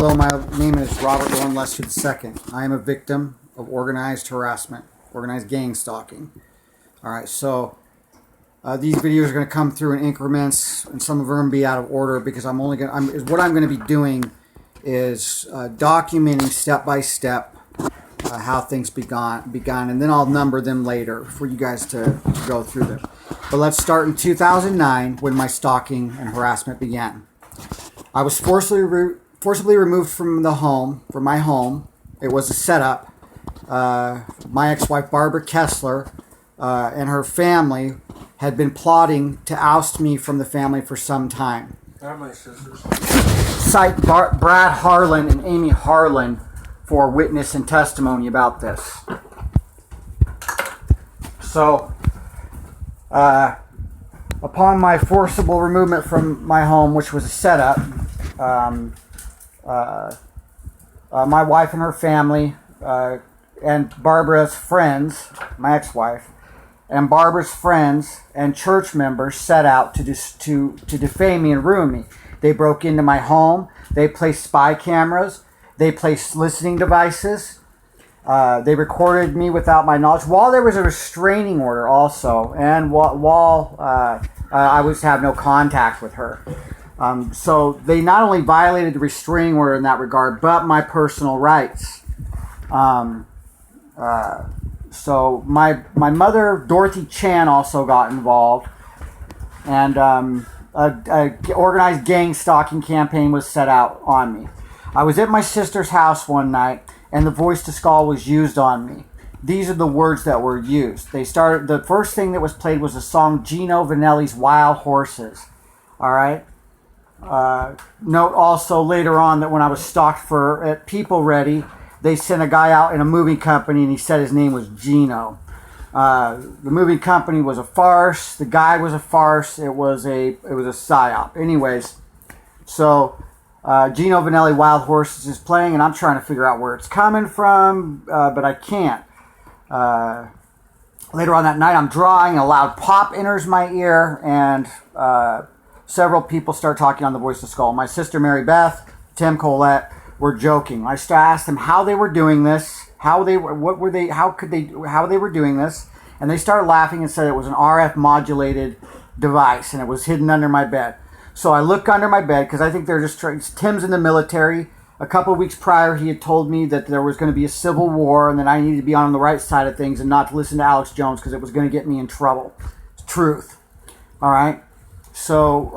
Hello, my name is Robert Lauren Lester II. I am a victim of organized harassment, organized gang stalking. All right, so these videos are going to come through in increments, and some of them are going to be out of order because what I'm going to be doing is documenting step by step how things began, and then I'll number them later for you guys to go through them. But let's start in 2009 when my stalking and harassment began. I was forcibly removed from my home. It was a setup. My ex-wife Barbara Kessler and her family had been plotting to oust me from the family for some time. They're my sisters. Cite Brad Harlan and Amy Harlan for witness and testimony about this. So, upon my forcible removal from my home, which was a setup, my wife and her family and Barbara's friends, my ex-wife, and Barbara's friends and church members set out to defame me and ruin me. They broke into my home. They placed spy cameras. They placed listening devices. They recorded me without my knowledge. While there was a restraining order also, and while I was to have no contact with her. So they not only violated the restraining order in that regard, but my personal rights. So my mother, Dorothy Chan, also got involved, and a organized gang stalking campaign was set out on me. I was at my sister's house one night, and the voice to skull was used on me. These are the words that were used. The first thing that was played was the song Gino Vanelli's Wild Horses. All right. Note also later on that when I was stalked at People Ready, they sent a guy out in a moving company and he said his name was Gino. The moving company was a farce. The guy was a farce. It was a psyop. Anyways, so Gino Vanelli Wild Horses is playing, and I'm trying to figure out where it's coming from, but I can't. Later on that night, I'm drawing, a loud pop enters my ear, and several people start talking on the voice to skull. My sister Mary Beth, Tim Colette were joking. I asked them how they were doing this, how they were doing this, and they started laughing and said it was an RF modulated device and it was hidden under my bed. So I look under my bed because I think they're just trying. Tim's in the military. A couple of weeks prior, he had told me that there was going to be a civil war and that I needed to be on the right side of things and not to listen to Alex Jones because it was going to get me in trouble. It's truth. All right. So,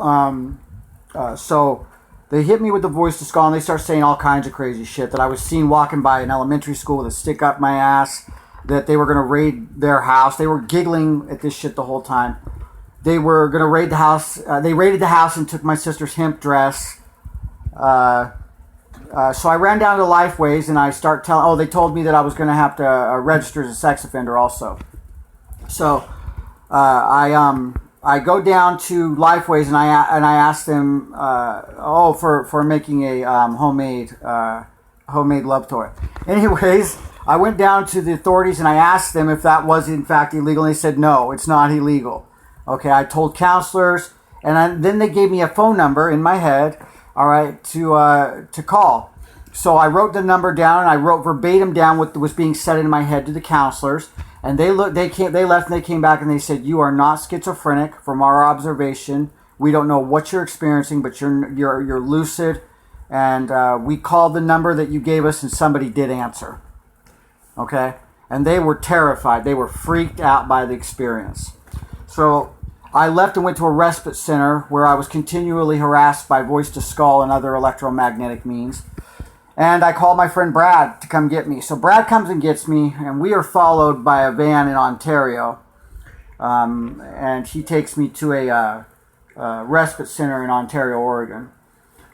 so they hit me with the voice to skull and they start saying all kinds of crazy shit. That I was seen walking by an elementary school with a stick up my ass. That they were going to raid their house. They were giggling at this shit the whole time. They were going to raid the house. They raided the house and took my sister's hemp dress. So I ran down to Lifeways and I start telling. Oh, they told me that I was going to have to register as a sex offender also. So I go down to Lifeways and I asked them. For making a homemade love toy. Anyways, I went down to the authorities and I asked them if that was in fact illegal. And they said no, it's not illegal. Okay, I told counselors, and then they gave me a phone number in my head, all right, to call. So I wrote the number down, and I wrote verbatim down what was being said in my head to the counselors. And they left, and they came back, and they said, "You are not schizophrenic from our observation. We don't know what you're experiencing, but you're lucid, and we called the number that you gave us, and somebody did answer." Okay, and they were terrified. They were freaked out by the experience. So I left and went to a respite center where I was continually harassed by voice to skull and other electromagnetic means. And I called my friend Brad to come get me. So Brad comes and gets me, and we are followed by a van in Ontario. And he takes me to a respite center in Ontario, Oregon.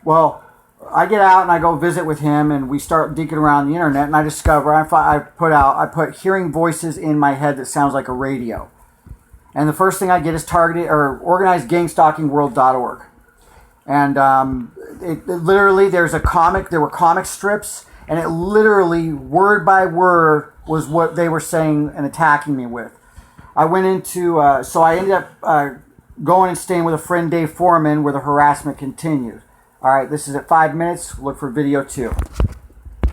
Well, I get out and I go visit with him, and we start digging around the internet, and I discover I put hearing voices in my head that sounds like a radio. And the first thing I get is organizedgangstalkingworld.org. And it literally, there were comic strips, and it literally, word by word, was what they were saying and attacking me with. I went into, so I ended up going and staying with a friend, Dave Foreman, where the harassment continued. All right, this is at 5 minutes. Look for video 2.